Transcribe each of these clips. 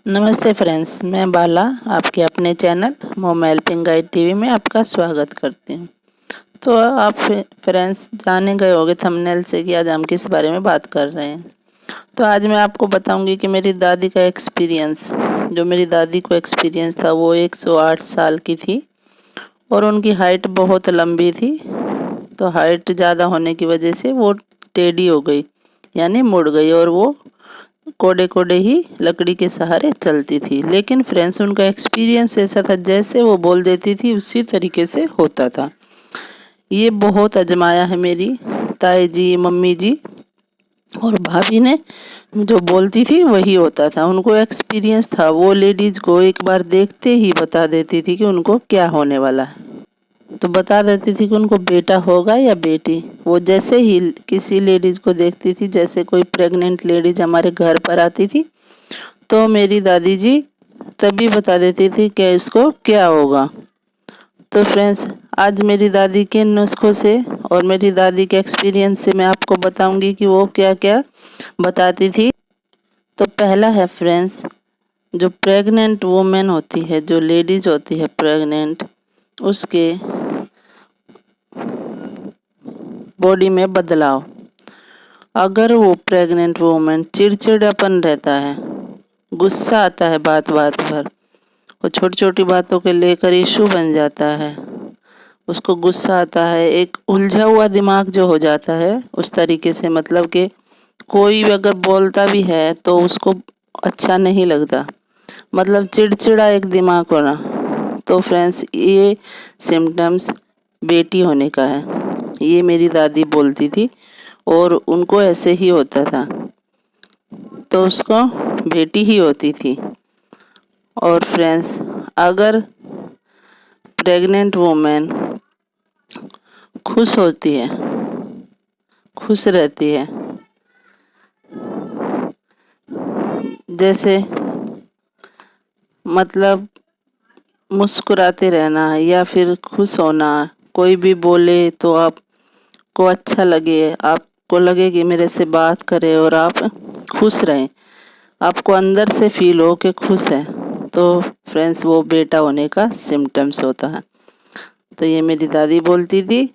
नमस्ते फ्रेंड्स, मैं बाला आपके अपने चैनल मोम हेल्पिंग गाइड टीवी में आपका स्वागत करती हूँ। तो आप फ्रेंड्स जाने गए होंगे थंबनेल से कि आज हम किस बारे में बात कर रहे हैं। तो आज मैं आपको बताऊंगी कि मेरी दादी का एक्सपीरियंस, जो मेरी दादी को एक्सपीरियंस था, वो 108 साल की थी और उनकी हाइट बहुत लंबी थी। तो हाइट ज़्यादा होने की वजह से वो टेढ़ी हो गई, यानी मुड़ गई, और वो कोड़े कोड़े ही लकड़ी के सहारे चलती थी। लेकिन फ्रेंड्स, उनका एक्सपीरियंस ऐसा था, जैसे वो बोल देती थी उसी तरीके से होता था। ये बहुत आजमाया है मेरी ताई जी, मम्मी जी और भाभी ने। जो बोलती थी वही होता था। उनको एक्सपीरियंस था, वो लेडीज को एक बार देखते ही बता देती थी कि उनको क्या होने वाला है। तो बता देती थी कि उनको बेटा होगा या बेटी। वो जैसे ही किसी लेडीज को देखती थी, जैसे कोई प्रेग्नेंट लेडीज हमारे घर पर आती थी, तो मेरी दादी जी तभी बता देती थी कि इसको क्या होगा। तो फ्रेंड्स, आज मेरी दादी के नुस्खों से और मेरी दादी के एक्सपीरियंस से मैं आपको बताऊंगी कि वो क्या क्या बताती थी। तो पहला है फ्रेंड्स, जो प्रेग्नेंट वुमेन होती है, जो लेडीज होती है प्रेग्नेंट, उसके बॉडी में बदलाव। अगर वो प्रेग्नेंट वुमेन चिड़चिड़ापन रहता है, गुस्सा आता है बात बात पर, वो छोटी छोटी बातों के लेकर इशू बन जाता है, उसको गुस्सा आता है, एक उलझा हुआ दिमाग जो हो जाता है उस तरीके से, मतलब कि कोई भी अगर बोलता भी है तो उसको अच्छा नहीं लगता, मतलब चिड़चिड़ा एक दिमाग होना। तो फ्रेंड्स, ये सिम्टम्स बेटी होने का है। ये मेरी दादी बोलती थी और उनको ऐसे ही होता था, तो उसको बेटी ही होती थी। और फ्रेंड्स, अगर प्रेग्नेंट वुमेन खुश होती है, खुश रहती है, जैसे मतलब मुस्कुराते रहना या फिर खुश होना, कोई भी बोले तो आपको अच्छा लगे, आपको लगे कि मेरे से बात करे और आप खुश रहें, आपको अंदर से फील हो कि खुश है, तो फ्रेंड्स वो बेटा होने का सिम्टम्स होता है। तो ये मेरी दादी बोलती थी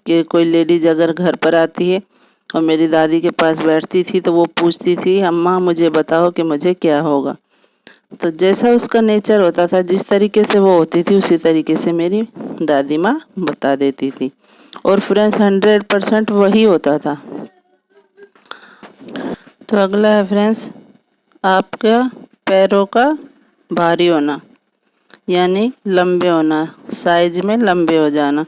कि कोई लेडीज अगर घर पर आती है और मेरी दादी के पास बैठती थी तो वो पूछती थी, अम्मा मुझे बताओ कि मुझे क्या होगा। तो जैसा उसका नेचर होता था, जिस तरीके से वो होती थी, उसी तरीके से मेरी दादी माँ बता देती थी। और फ्रेंड्स, 100% वही होता था। तो अगला है फ्रेंड्स, आपका पैरों का भारी होना, यानी लंबे होना, साइज में लंबे हो जाना।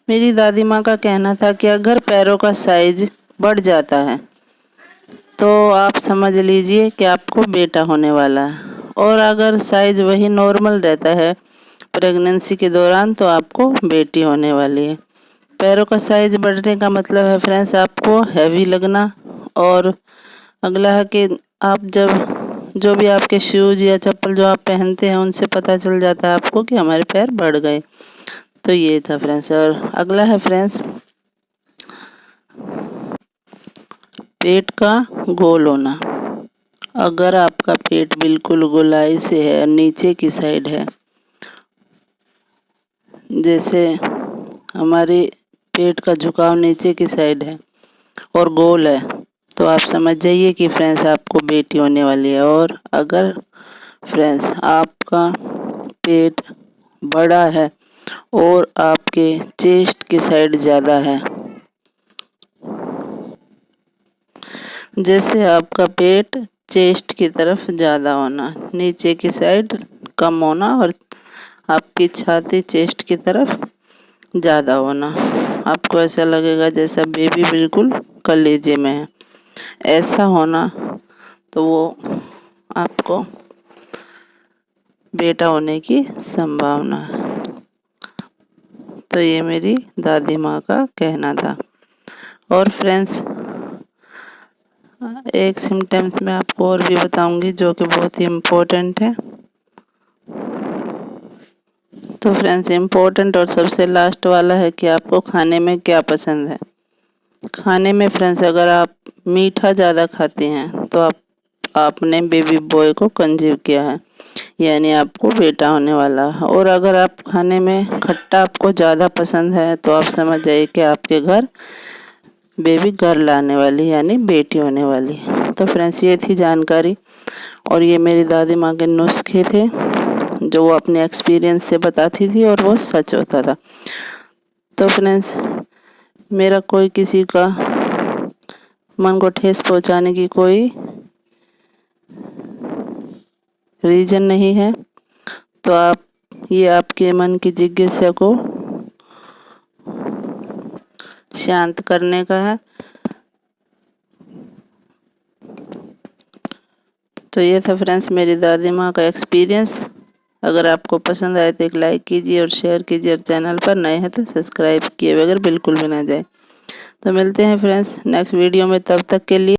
मेरी दादी माँ का कहना था कि अगर पैरों का साइज बढ़ जाता है तो आप समझ लीजिए कि आपको बेटा होने वाला है, और अगर साइज वही नॉर्मल रहता है प्रेगनेंसी के दौरान तो आपको बेटी होने वाली है। पैरों का साइज बढ़ने का मतलब है फ्रेंड्स, आपको हैवी लगना। और अगला है कि आप जब जो भी आपके शूज या चप्पल जो आप पहनते हैं, उनसे पता चल जाता है आपको कि हमारे पैर बढ़ गए। तो ये था फ्रेंड्स। और अगला है फ्रेंड्स, पेट का गोल होना। अगर आपका पेट बिल्कुल गोलाई से है, नीचे की साइड है, जैसे हमारे पेट का झुकाव नीचे की साइड है और गोल है, तो आप समझ जाइए कि फ्रेंड्स आपको बेटी होने वाली है। और अगर फ्रेंड्स आपका पेट बड़ा है और आपके चेस्ट की साइड ज़्यादा है, जैसे आपका पेट चेस्ट की तरफ ज़्यादा होना, नीचे की साइड कम होना, और आपकी छाती चेस्ट की तरफ ज़्यादा होना, आपको ऐसा लगेगा जैसा बेबी बिल्कुल कलेजे में है, ऐसा होना, तो वो आपको बेटा होने की संभावना है। तो ये मेरी दादी माँ का कहना था। और फ्रेंड्स, एक सिम्टम्स मैं आपको और भी बताऊंगी जो कि बहुत ही इम्पोर्टेंट है। तो फ्रेंड्स, इम्पोर्टेंट और सबसे लास्ट वाला है कि आपको खाने में क्या पसंद है। खाने में फ्रेंड्स, अगर आप मीठा ज़्यादा खाते हैं तो आपने बेबी बॉय को कंसीव किया है। यानी आपको बेटा होने वाला है। और अगर आप खाने में खट्टा आपको ज़्यादा पसंद है तो आप समझ जाइए कि आपके घर बेबी गर्ल आने वाली, यानी बेटी होने वाली। तो फ्रेंड्स, ये थी जानकारी और ये मेरी दादी माँ के नुस्खे थे जो वो अपने एक्सपीरियंस से बताती थी और वो सच होता था। तो फ्रेंड्स, मेरा कोई किसी का मन को ठेस पहुंचाने की कोई रीज़न नहीं है। तो ये आपके मन की जिज्ञासा को शांत करने का है। तो ये था फ्रेंड्स मेरी दादी माँ का एक्सपीरियंस। अगर आपको पसंद आए तो एक लाइक कीजिए और शेयर कीजिए, और चैनल पर नए हैं तो सब्सक्राइब किए बगैर बिल्कुल भी ना जाए। तो मिलते हैं फ्रेंड्स नेक्स्ट वीडियो में, तब तक के लिए